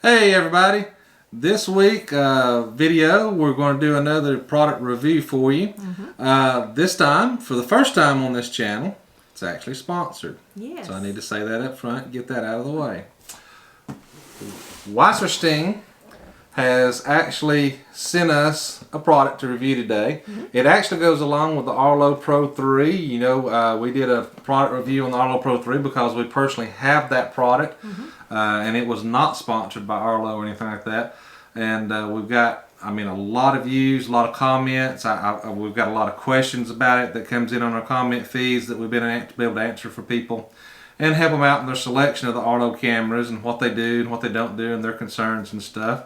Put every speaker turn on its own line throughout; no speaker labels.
Hey everybody, this week video we're going to do another product review for you. This time, for the first time on this channel, it's actually sponsored.
Yes.
So I need to say that up front and get that out of the way. Wasserstein has actually sent us a product to review today. It actually goes along with the Arlo Pro 3. You know, we did a product review on the Arlo Pro 3 because we personally have that product. And it was not sponsored by Arlo or anything like that. And we've got, a lot of views, a lot of comments. We've got a lot of questions about it that comes in on our comment feeds that we've been able to answer for people and help them out in their selection of the Arlo cameras and what they do and what they don't do and their concerns and stuff.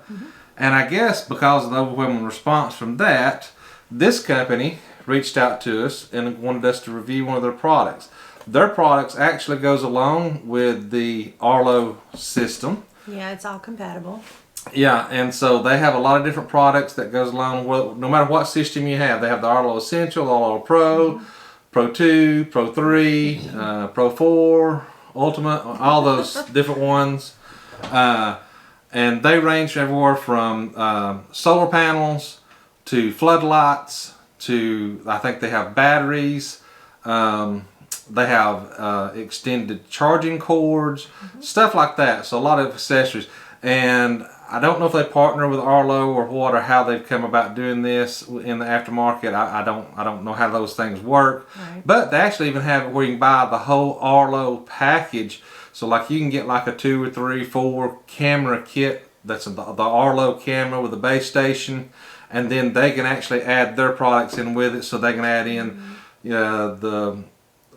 And I guess because of the overwhelming response from that, this company reached out to us and wanted us to review one of their products. Their products actually goes along with the Arlo system.
Yeah, it's all compatible.
Yeah, and so they have a lot of different products that goes along with, no matter what system you have. They have the Arlo Essential, Arlo Pro, Pro 2, Pro 3, Pro 4, Ultimate, all those different ones. And they range everywhere from solar panels to floodlights to, I think they have batteries. They have extended charging cords, stuff like that. So a lot of accessories. And I don't know if they partner with Arlo or what, or how they've come about doing this in the aftermarket. I don't know how those things work.
Right.
But they actually even have it where you can buy the whole Arlo package. So like you can get like a 2 or 3, 4 camera kit. That's the Arlo camera with a base station, and then they can actually add their products in with it. So they can add in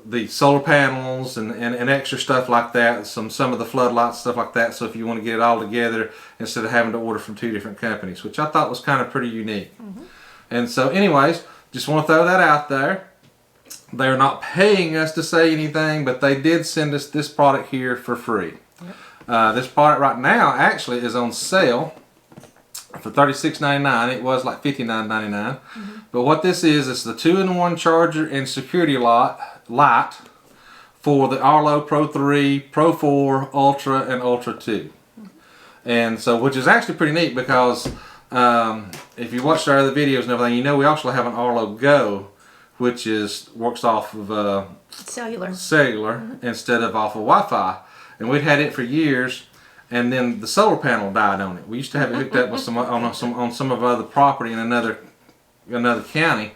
the solar panels and extra stuff like that, some of the floodlights, stuff like that. So if you want to get it all together instead of having to order from 2 different companies, which I thought was kind of pretty unique. And so anyways, just want to throw that out there. They're not paying us to say anything, but they did send us this product here for free. This product right now actually is on sale for $36.99. It was like $59.99. But what this is, it's the 2-in-1 charger and security light for the Arlo Pro 3, Pro 4, Ultra, and Ultra 2. And so, which is actually pretty neat because if you watched our other videos and everything, you know we also have an Arlo Go, which works off of cellular instead of off of Wi-Fi. And we'd had it for years, and then the solar panel died on it. We used to have it hooked up with on some of our other property in another county,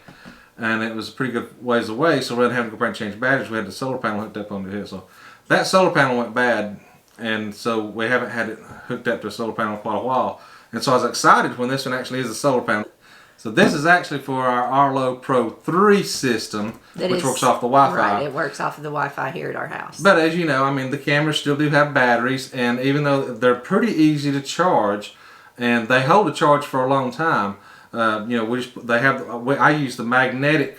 and it was a pretty good ways away. So rather than having to go back and change batteries, we had the solar panel hooked up onto it. So that solar panel went bad, and so we haven't had it hooked up to a solar panel in quite a while. And so I was excited when this one actually is a solar panel. So this is actually for our Arlo Pro 3 system, which works off the Wi-Fi.
Right, it works off of the Wi-Fi here at our house.
But as you know, the cameras still do have batteries, and even though they're pretty easy to charge, and they hold a charge for a long time, I use the magnetic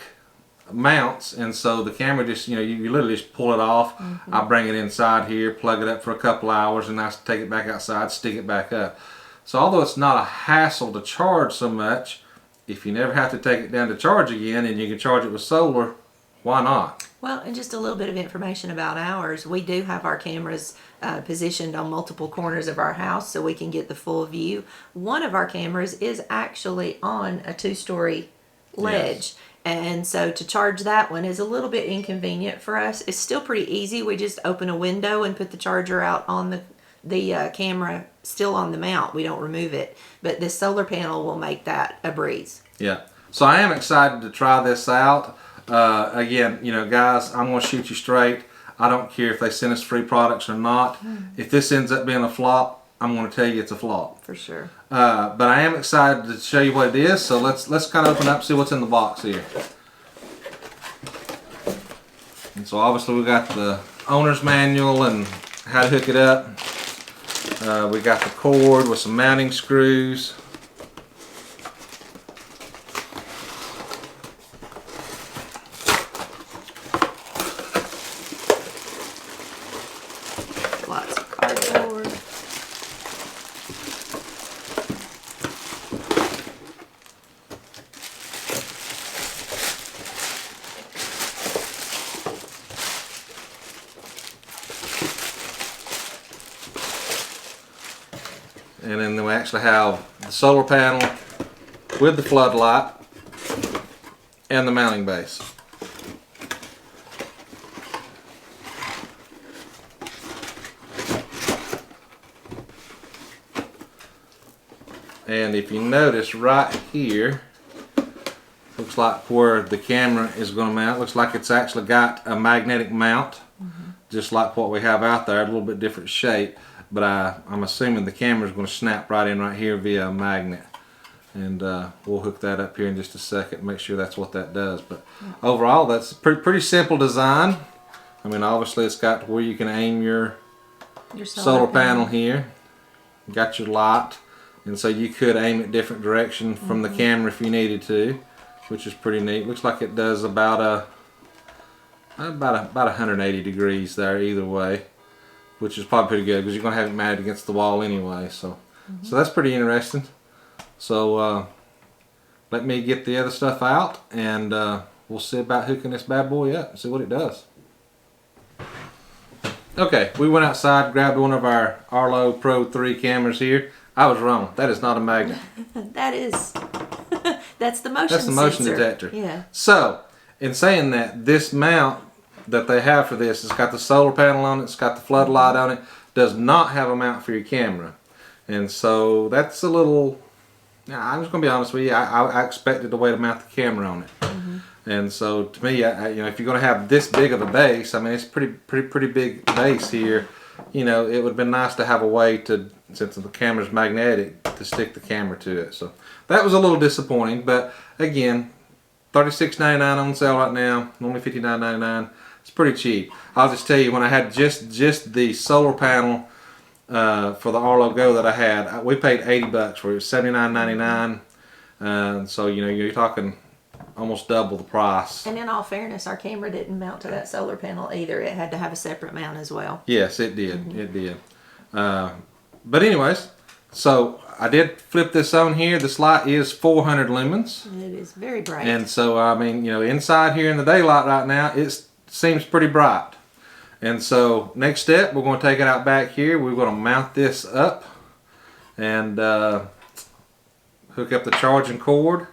mounts, and so the camera just, you literally just pull it off. I bring it inside here, plug it up for a couple hours, and I take it back outside, stick it back up. So although it's not a hassle to charge so much, if you never have to take it down to charge again and you can charge it with solar, why not?
Well, and just a little bit of information about ours. We do have our cameras positioned on multiple corners of our house so we can get the full view. One of our cameras is actually on a 2-story ledge. Yes. And so to charge that one is a little bit inconvenient for us. It's still pretty easy. We just open a window and put the charger out on the camera still on the mount. We don't remove it, but this solar panel will make that a breeze. Yeah,
so I am excited to try this out. Again, guys, I'm going to shoot you straight. I don't care if they send us free products or not. If this ends up being a flop, I'm going to tell you it's a flop.
For sure.
But I am excited to show you what it is, so let's kind of open up and see what's in the box here. And so obviously we got the owner's manual and how to hook it up. We got the cord with some mounting screws.
Lots of cardboard.
And then we actually have the solar panel with the floodlight and the mounting base. And if you notice right here, looks like where the camera is going to mount, looks like it's actually got a magnetic mount, just like what we have out there, a little bit different shape, but I'm assuming the camera is going to snap right in right here via a magnet. And we'll hook that up here in just a second, make sure that's what that does. But overall, that's a pretty simple design. I mean, obviously it's got where you can aim your solar panel here. You got your light, and so you could aim it different direction from the camera if you needed to, which is pretty neat. Looks like it does about 180 degrees there either way, which is probably pretty good because you're going to have it mounted against the wall anyway. So that's pretty interesting. So let me get the other stuff out, and we'll see about hooking this bad boy up and see what it does. Okay, we went outside, grabbed one of our Arlo Pro 3 cameras here. I was wrong. That is not a magnet.
That's the motion
That's the motion
sensor.
detector.
Yeah.
So, in saying that, this mount that they have for this, it's got the solar panel on it, it's got the floodlight on it, does not have a mount for your camera. And so that's a little, I'm just going to be honest with you, I expected the way to mount the camera on it. And so to me, you know, if you're going to have this big of a base, I mean, it's pretty big base here. You know, it would have been nice to have a way to, since the camera's magnetic, to stick the camera to it. So that was a little disappointing, but again, $36.99 on sale right now, only $59.99. It's pretty cheap. I'll just tell you, when I had just the solar panel for the Arlo Go that I had, we paid $80 for it. It was $79.99. So you know, you're talking almost double the price.
And in all fairness, our camera didn't mount to that solar panel either. It had to have a separate mount as well.
Yes, it did. It did. But anyways, so I did flip this on here. This light is 400 lumens.
It is very bright.
And so, I mean, you know, inside here in the daylight right now, it seems pretty bright. And so, next step, we're going to take it out back here. We're going to mount this up and hook up the charging cord.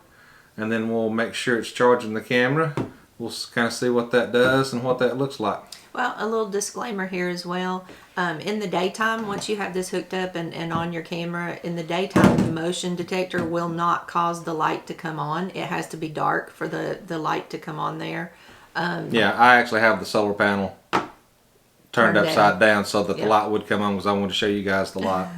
And then we'll make sure it's charging the camera. We'll kind of see what that does and what that looks like.
Well, a little disclaimer here as well. In the daytime, once you have this hooked up and on your camera, in the daytime, the motion detector will not cause the light to come on. It has to be dark for the light to come on there.
Yeah, I actually have the solar panel turned upside down so that the light would come on because I wanted to show you guys the light.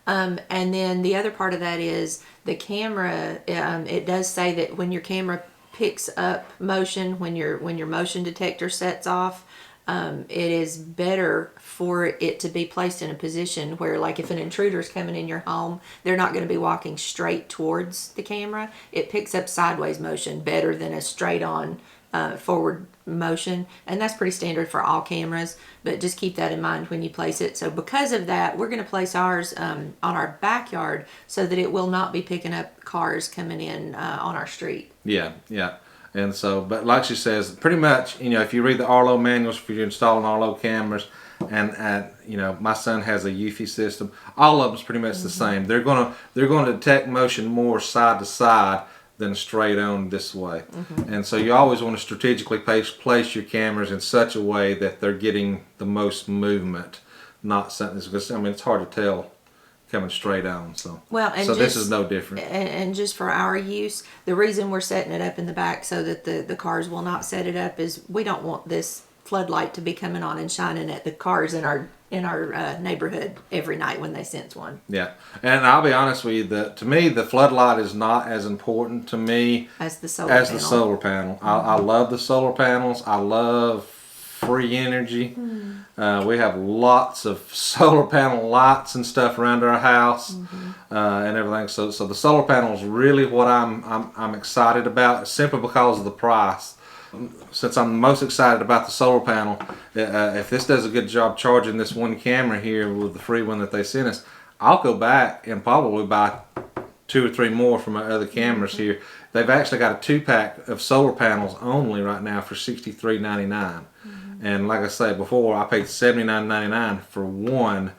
And then the other part of that is the camera. It does say that when your camera picks up motion, when your motion detector sets off, it is better for it to be placed in a position where, like, if an intruder is coming in your home, they're not going to be walking straight towards the camera. It picks up sideways motion better than a straight on forward motion, and that's pretty standard for all cameras, but just keep that in mind when you place it. So because of that, we're going to place ours on our backyard so that it will not be picking up cars coming in on our street. Yeah.
And so, but like she says, pretty much, you know, if you read the Arlo manuals, if you're installing Arlo cameras, and you know, my son has a Eufy system, all of them's pretty much the same. They're going to detect motion more side to side than straight on this way. And so you always want to strategically place your cameras in such a way that they're getting the most movement, not something, because I mean, it's hard to tell coming straight on. So this is no different.
And just for our use, the reason we're setting it up in the back so that the cars will not set it up is we don't want this floodlight to be coming on and shining at the cars in our neighborhood every night when they sense one.
Yeah, and I'll be honest with you, to me the floodlight is not as important to me
as the solar panel.
I love the solar panels. I love free energy. We have lots of solar panel lights and stuff around our house and everything. So the solar panel is really what I'm excited about, simply because of the price. Since I'm most excited about the solar panel, if this does a good job charging this one camera here with the free one that they sent us, I'll go back and probably buy 2 or 3 more from my other cameras here. They've actually got a 2-pack of solar panels only right now for $63.99. And like I said before, I paid $79.99 for one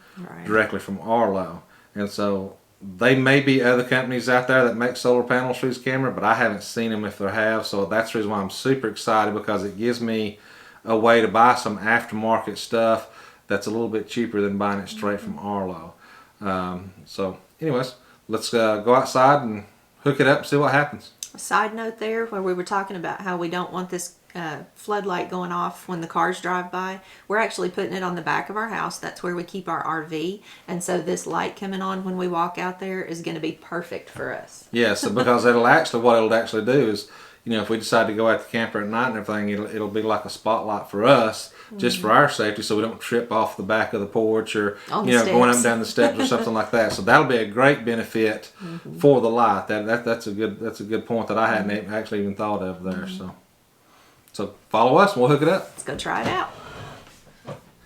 directly from Arlo. And so they may be other companies out there that make solar panels for this camera, but I haven't seen them if they have. So that's the reason why I'm super excited, because it gives me a way to buy some aftermarket stuff that's a little bit cheaper than buying it straight from Arlo. So anyways, let's go outside and hook it up and see what happens.
A side note there, where we were talking about how we don't want this floodlight going off when the cars drive by. We're actually putting it on the back of our house. That's where we keep our RV. And so this light coming on when we walk out there is going to be perfect for us.
Yes, because what it'll actually do is, you know, if we decide to go out the camper at night and everything, it'll be like a spotlight for us, just for our safety, so we don't trip off the back of the porch or, you know, going up and down the steps or something like that. So that'll be a great benefit for the light. That's a good point that I hadn't actually even thought of there. So follow us and we'll hook it up.
Let's go try it out.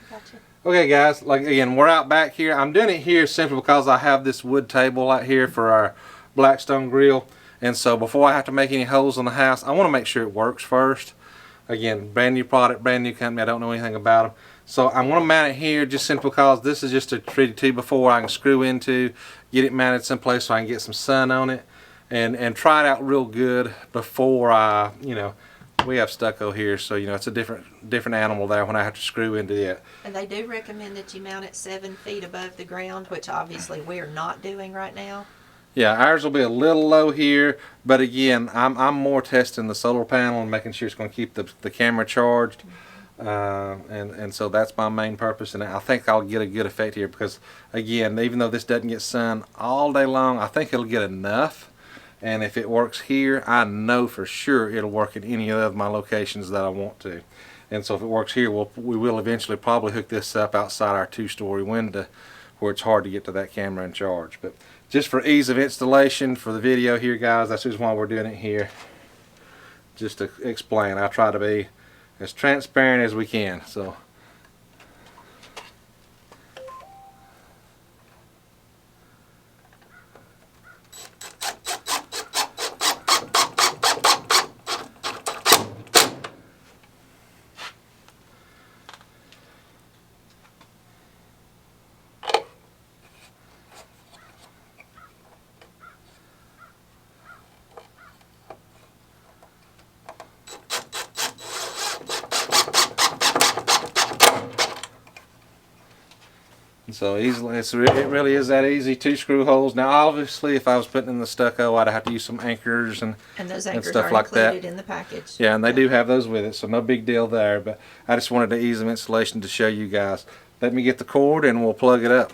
Gotcha.
Okay guys, like again, we're out back here. I'm doing it here simply because I have this wood table out here for our Blackstone grill. And so before I have to make any holes in the house, I want to make sure it works first. Again, brand new product, brand new company, I don't know anything about them. So I'm going to mount it here just simply because this is just a 3D before I can screw into, get it mounted someplace so I can get some sun on it and try it out real good before I, you know, we have stucco here, so you know it's a different animal there when I have to screw into it.
And they do recommend that you mount it 7 feet above the ground, which obviously we are not doing right now.
Yeah, ours will be a little low here, but again, I'm more testing the solar panel and making sure it's going to keep the camera charged, and so that's my main purpose. And I think I'll get a good effect here because, again, even though this doesn't get sun all day long, I think it'll get enough. And if it works here, I know for sure it'll work in any of my locations that I want to. And so if it works here, we will eventually probably hook this up outside our 2-story window where it's hard to get to that camera and charge. But just for ease of installation for the video here, guys, that's just why we're doing it here. Just to explain, I try to be as transparent as we can. So. So easily, it really is that easy. 2 screw holes. Now, obviously, if I was putting in the stucco, I'd have to use some anchors and
those anchors
stuff
are
like
included
that
in the package.
Yeah, and they do have those with it, so no big deal there. But I just wanted the ease of installation to show you guys. Let me get the cord and we'll plug it up.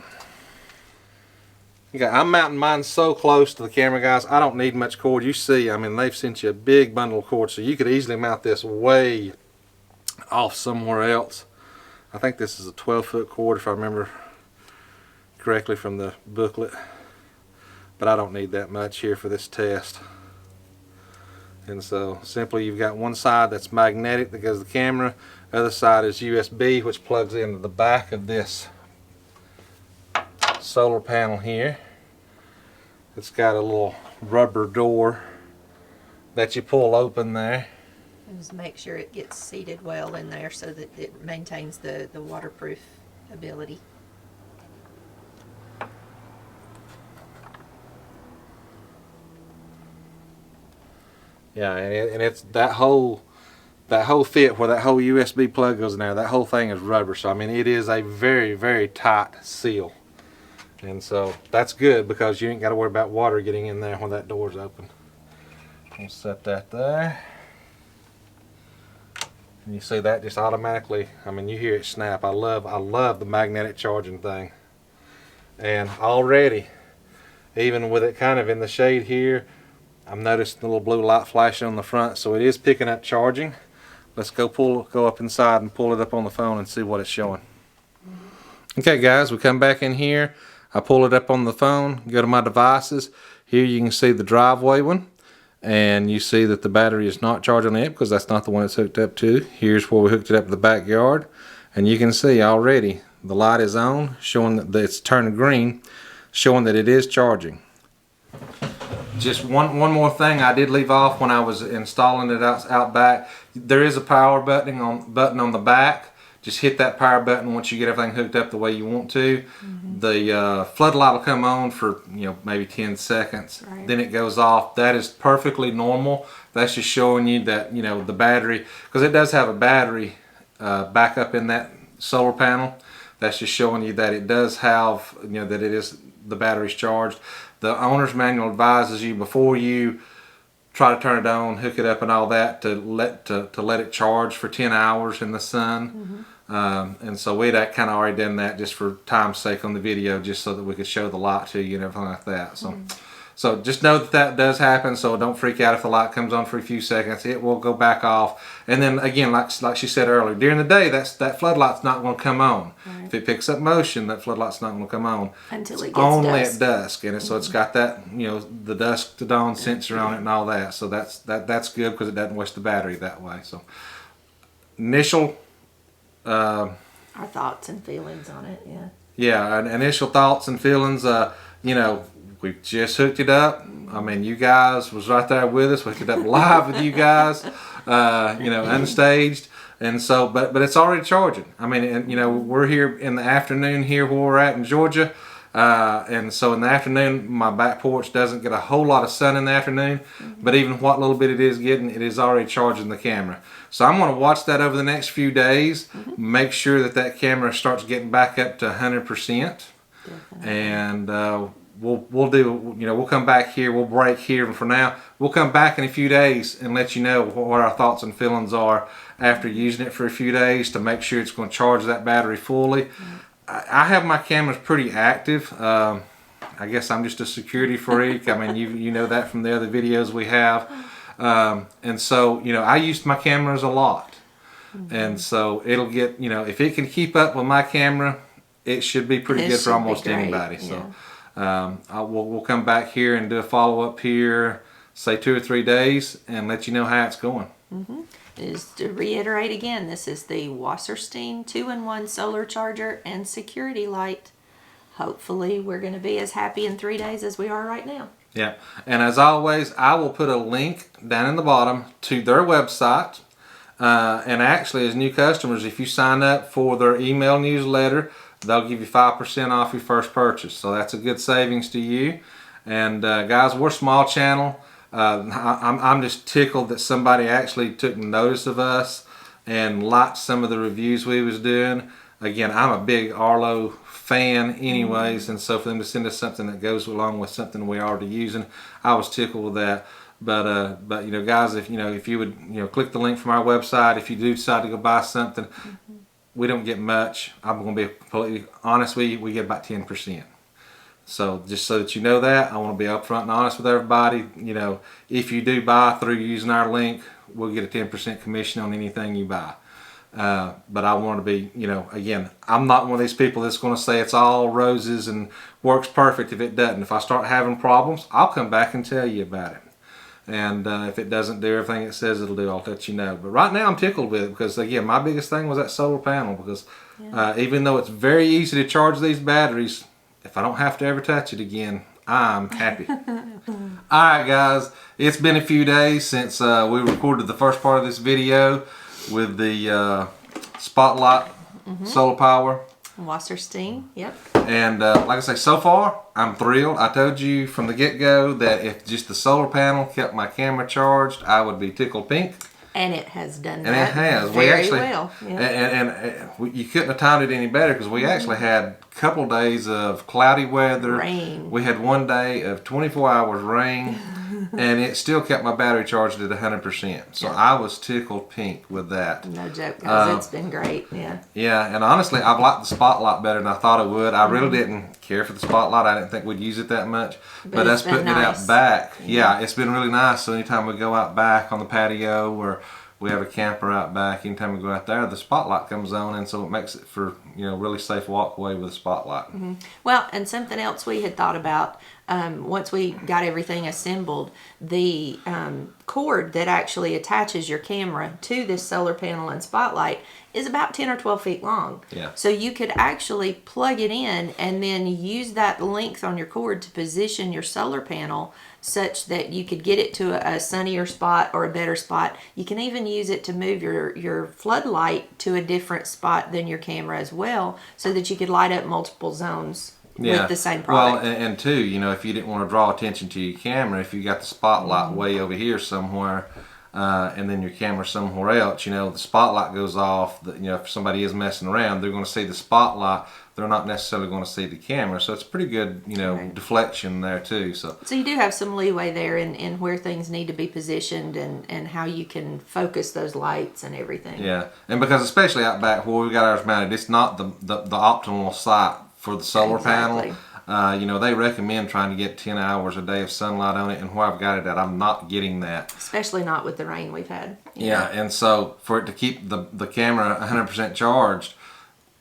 Okay, I'm mounting mine so close to the camera, guys. I don't need much cord. You see, I mean, they've sent you a big bundle of cord, so you could easily mount this way off somewhere else. I think this is a 12-foot cord, if I remember correctly from the booklet, but I don't need that much here for this test. And so simply you've got one side that's magnetic that goes to the camera, other side is USB, which plugs into the back of this solar panel here. It's got a little rubber door that you pull open there.
And just make sure it gets seated well in there so that it maintains the waterproof ability.
Yeah, and it's that whole fit where that whole USB plug goes in there, that whole thing is rubber. So I mean, it is a very, very tight seal. And so that's good because you ain't got to worry about water getting in there when that door's open. We'll set that there. And you see that just automatically, I mean, you hear it snap. I love the magnetic charging thing. And already, even with it kind of in the shade here, I'm noticing the little blue light flashing on the front, so it is picking up charging. Let's go up inside and pull it up on the phone and see what it's showing. Okay guys, we come back in here. I pull it up on the phone, go to my devices. Here you can see the driveway one, and you see that the battery is not charging it because that's not the one it's hooked up to. Here's where we hooked it up in the backyard, and you can see already the light is on, showing that it's turning green, showing that it is charging. Just one more thing I did leave off when I was installing it out back. There is a power button on the back. just hit that power button once you get everything hooked up the way you want to. The floodlight will come on for maybe 10 seconds.
Right.
Then it goes off. That is perfectly normal. That's just showing you that the battery, because it does have a battery backup in that solar panel. That's just showing you that it does have that the battery's charged. The owner's manual advises you before you try to turn it on, hook it up and all that, to let it charge for 10 hours in the sun. And so we'd kind of already done that just for time's sake on the video, just so that we could show the light to you and everything like that. So just know that does happen, so don't freak out if the light comes on for a few seconds. It will go back off. And then again, like she said earlier, during the day, that floodlight's not going to come on.
Right.
If it picks up motion, that floodlight's not going to come on.
Until it gets
only
dusk.
at dusk. And so it's got that, the dusk to dawn sensor on it and all that. So that's good, because it doesn't waste the battery that way. So initial...
our thoughts and feelings on it, yeah.
Yeah, initial thoughts and feelings, we just hooked it up. I mean, you guys was right there with us. We hooked it up live with you guys, unstaged. And so, but it's already charging. I mean, and we're here in the afternoon here where we're at in Georgia. And so in the afternoon, my back porch doesn't get a whole lot of sun in the afternoon, but even what little bit it is getting, it is already charging the camera. So I'm going to watch that over the next few days, make sure that camera starts getting back up to 100%.
Definitely.
And we'll come back here, we'll break here, and for now, we'll come back in a few days and let you know what our thoughts and feelings are after using it for a few days, to make sure it's going to charge that battery fully. I have my cameras pretty active. I guess I'm just a security freak. I mean, you know that from the other videos we have. And so, I use my cameras a lot. And so it'll get, if it can keep up with my camera, it should be pretty good for almost anybody.
Yeah.
So we'll come back here and do a follow-up here, say 2 or 3 days, and let you know how it's going.
Just to reiterate again, this is the Wasserstein 2-in-1 solar charger and security light. Hopefully we're going to be as happy in 3 days as we are right now.
Yeah, and as always, I will put a link down in the bottom to their website. And actually, as new customers, if you sign up for their email newsletter, they'll give you 5% off your first purchase. So that's a good savings to you. And guys, we're a small channel. I'm just tickled that somebody actually took notice of us and liked some of the reviews we was doing. Again, I'm a big Arlo fan anyways, and so for them to send us something that goes along with something we're already using, I was tickled with that. But guys, if you would click the link from our website, if you do decide to go buy something, we don't get much. I'm going to be completely honest with you, we get about 10%. So just so that you know that, I want to be upfront and honest with everybody. If you do buy through using our link, we'll get a 10% commission on anything you buy. But I want to be, again, I'm not one of these people that's going to say it's all roses and works perfect if it doesn't. If I start having problems, I'll come back and tell you about it. And if it doesn't do everything it says it'll do, I'll let you know. But right now I'm tickled with it because, again, my biggest thing was that solar panel. Because even though it's very easy to charge these batteries, if I don't have to ever touch it again, I'm happy. Alright guys, it's been a few days since we recorded the first part of this video with the Spotlight solar power.
Wasserstein, yep.
And like I say, so far, I'm thrilled. I told you from the get-go that if just the solar panel kept my camera charged, I would be tickled pink.
And it has done that.
And it has.
Very well. Yeah.
And you couldn't have timed it any better because we actually had a couple days of cloudy weather.
Rain.
We had one day of 24 hours rain, and it still kept my battery charged at 100%. So I was tickled pink with that.
No joke, guys. It's been great. Yeah.
Yeah, and honestly, I've liked the Spotlight better than I thought I would. I really didn't care for the Spotlight. I didn't think we'd use it that much. But us putting it out back, yeah, it's been really nice. So anytime we go out back on the patio or we have a camper out back, anytime we go out there, the Spotlight comes on, and so it makes it for really safe walkway with a Spotlight.
Well, and something else we had thought about, once we got everything assembled, the cord that actually attaches your camera to this solar panel and Spotlight is about 10 or 12 feet long.
Yeah.
So you could actually plug it in and then use that length on your cord to position your solar panel such that you could get it to a sunnier spot or a better spot. You can even use it to move your floodlight to a different spot than your camera as well, so that you could light up multiple zones with the same product.
Well, and two, you know, if you didn't want to draw attention to your camera, if you got the spotlight way over here somewhere, and then your camera somewhere else, you know, the spotlight goes off. You know, if somebody is messing around, they're going to see the spotlight. They're not necessarily going to see the camera. So it's pretty good, you know, deflection there too. So
you do have some leeway there in where things need to be positioned and how you can focus those lights and everything.
Yeah, and because especially out back where we got ours mounted, it's not the optimal site for the solar panel. You know, they recommend trying to get 10 hours a day of sunlight on it, and where I've got it at, I'm not getting that.
Especially not with the rain we've had.
Yeah, and so for it to keep the camera 100% charged,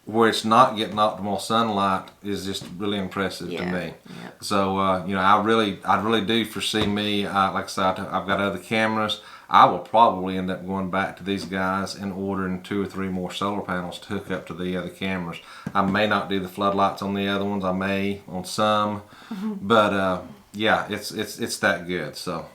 where it's not getting optimal sunlight, is just really impressive to me.
Yeah.
So you know, I really do foresee me, like I said, I've got other cameras. I will probably end up going back to these guys and ordering 2 or 3 more solar panels to hook up to the other cameras. I may not do the floodlights on the other ones. I may on some, but yeah, it's that good. So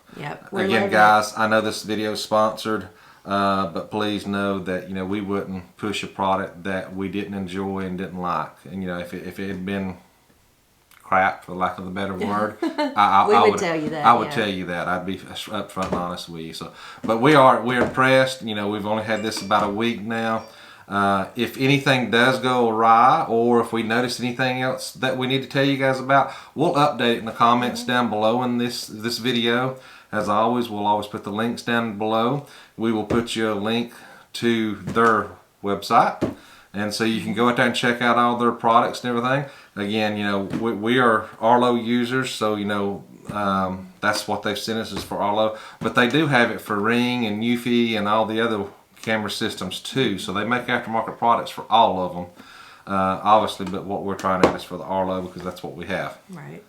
again, guys, I know this video is sponsored, but please know that, you know, we wouldn't push a product that we didn't enjoy and didn't like. And you know, if it had been crap, for lack of a better word, I would tell you that. I would tell you that. I'd be upfront and honest with you. So, but we're impressed. You know, we've only had this about a week now. If anything does go awry, or if we notice anything else that we need to tell you guys about, we'll update it in the comments down below in this video. As always, we'll always put the links down below. We will put you a link to their website, and so you can go out there and check out all their products and everything. Again, you know, we are Arlo users, so you know, that's what they've sent us is for Arlo. But they do have it for Ring and Eufy and all the other camera systems too. So they make aftermarket products for all of them, obviously. But what we're trying out is for the Arlo, because that's what we have.
Right.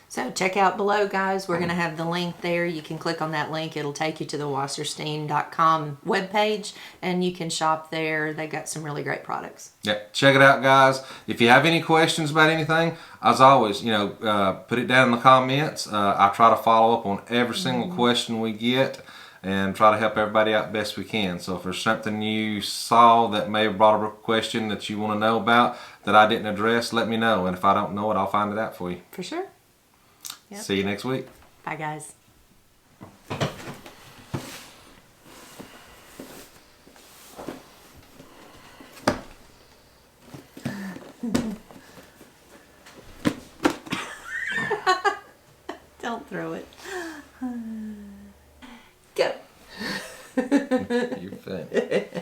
So check out below, guys. We're going to have the link there. You can click on that link. It'll take you to the Wasserstein.com webpage, and you can shop there. They got some really great products.
Yeah, check it out, guys. If you have any questions about anything, as always, you know, put it down in the comments. I try to follow up on every single question we get and try to help everybody out best we can. So if there's something you saw that may have brought up a question that you want to know about that I didn't address, let me know. And if I don't know it, I'll find it out for you.
For sure. Yep.
See you next week.
Bye, guys. Don't throw it. Go.
You're funny. It's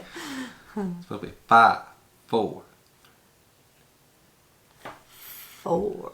supposed to be 5, 4.
4.